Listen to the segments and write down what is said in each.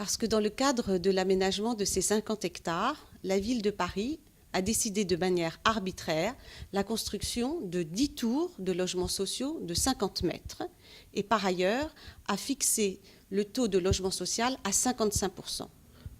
Parce que dans le cadre de l'aménagement de ces 50 hectares, la ville de Paris a décidé de manière arbitraire la construction de 10 tours de logements sociaux de 50 mètres et par ailleurs a fixé le taux de logement social à 55%.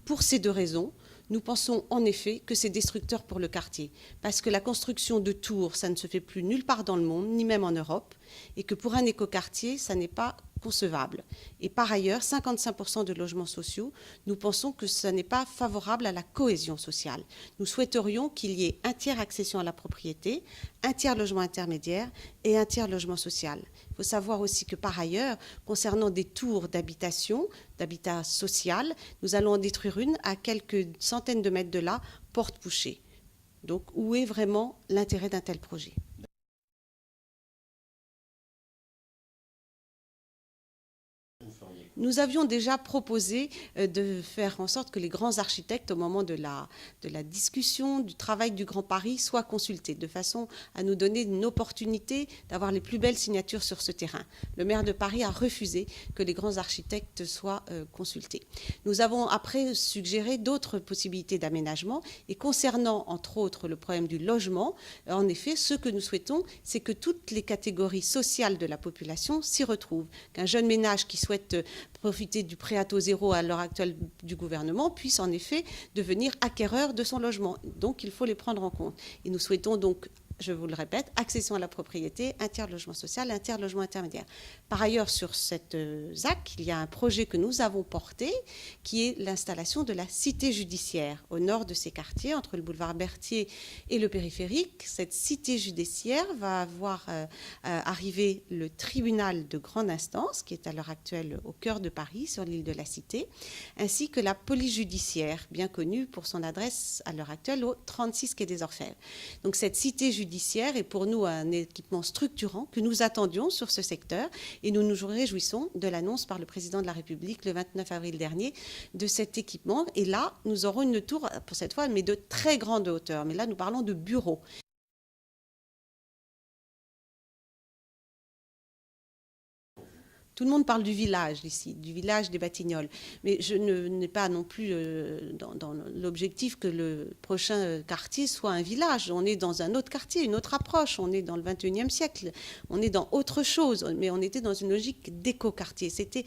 Pour ces deux raisons, nous pensons en effet que c'est destructeur pour le quartier, parce que la construction de tours, ça ne se fait plus nulle part dans le monde, ni même en Europe, et que pour un écoquartier, ça n'est pas concevable. Et par ailleurs, 55% de logements sociaux, nous pensons que ça n'est pas favorable à la cohésion sociale. Nous souhaiterions qu'il y ait un tiers accession à la propriété, un tiers logement intermédiaire et un tiers logement social. Il faut savoir aussi que par ailleurs, concernant des tours d'habitation, d'habitat social, nous allons en détruire une à quelques centaines de mètres de là, porte bouchée. Donc où est vraiment l'intérêt d'un tel projet ? Nous avions déjà proposé de faire en sorte que les grands architectes, au moment de la discussion, du travail du Grand Paris, soient consultés, de façon à nous donner une opportunité d'avoir les plus belles signatures sur ce terrain. Le maire de Paris a refusé que les grands architectes soient consultés. Nous avons après suggéré d'autres possibilités d'aménagement, et concernant entre autres le problème du logement, en effet, ce que nous souhaitons, c'est que toutes les catégories sociales de la population s'y retrouvent, qu'un jeune ménage qui souhaite profiter du prêt à taux zéro à l'heure actuelle du gouvernement puisse en effet devenir acquéreur de son logement. Donc il faut les prendre en compte. Et nous souhaitons donc, je vous le répète, accession à la propriété, un tiers logement social, un tiers logement intermédiaire. Par ailleurs, sur cette ZAC, il y a un projet que nous avons porté qui est l'installation de la cité judiciaire au nord de ces quartiers, entre le boulevard Berthier et le périphérique. Cette cité judiciaire va voir arriver le tribunal de grande instance, qui est à l'heure actuelle au cœur de Paris, sur l'île de la Cité, ainsi que la police judiciaire, bien connue pour son adresse à l'heure actuelle au 36 quai des Orfèvres. Donc cette cité judiciaire est pour nous un équipement structurant que nous attendions sur ce secteur et nous nous réjouissons de l'annonce par le président de la République le 29 avril dernier de cet équipement. Et là, nous aurons une tour, pour cette fois, mais de très grande hauteur. Mais là, nous parlons de bureaux. Tout le monde parle du village ici, du village des Batignolles, mais je n'ai pas non plus dans l'objectif que le prochain quartier soit un village. On est dans un autre quartier, une autre approche, on est dans le 21e siècle, on est dans autre chose, mais on était dans une logique d'éco-quartier. C'était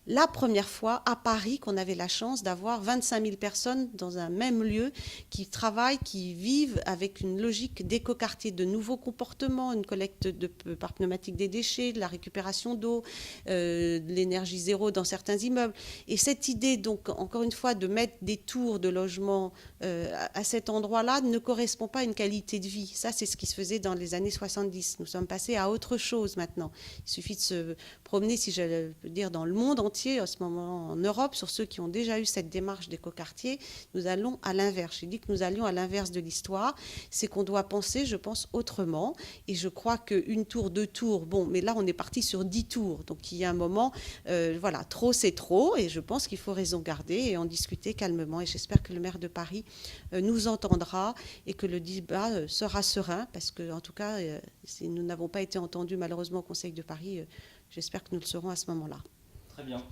la première fois à Paris qu'on avait la chance d'avoir 25 000 personnes dans un même lieu qui travaillent, qui vivent avec une logique d'éco-quartier, de nouveaux comportements, une collecte par pneumatique des déchets, de la récupération d'eau, de l'énergie zéro dans certains immeubles. Et cette idée, donc, encore une fois, de mettre des tours de logement à cet endroit-là ne correspond pas à une qualité de vie. Ça, c'est ce qui se faisait dans les années 70. Nous sommes passés à autre chose maintenant. Il suffit de se promener, si je peux dire, dans le monde entier, en ce moment en Europe, sur ceux qui ont déjà eu cette démarche d'éco-quartier. Nous allons à l'inverse. J'ai dit que nous allions à l'inverse de l'histoire. C'est qu'on doit penser, je pense, autrement. Et je crois qu'une tour, deux tours, bon, mais là, on est parti sur 10 tours. Donc, il y a un moment, voilà, trop, c'est trop. Et je pense qu'il faut raison garder et en discuter calmement. Et j'espère que le maire de Paris nous entendra et que le débat sera serein. Parce que, en tout cas, si nous n'avons pas été entendus, malheureusement, au Conseil de Paris, j'espère que nous le serons à ce moment-là. Très bien.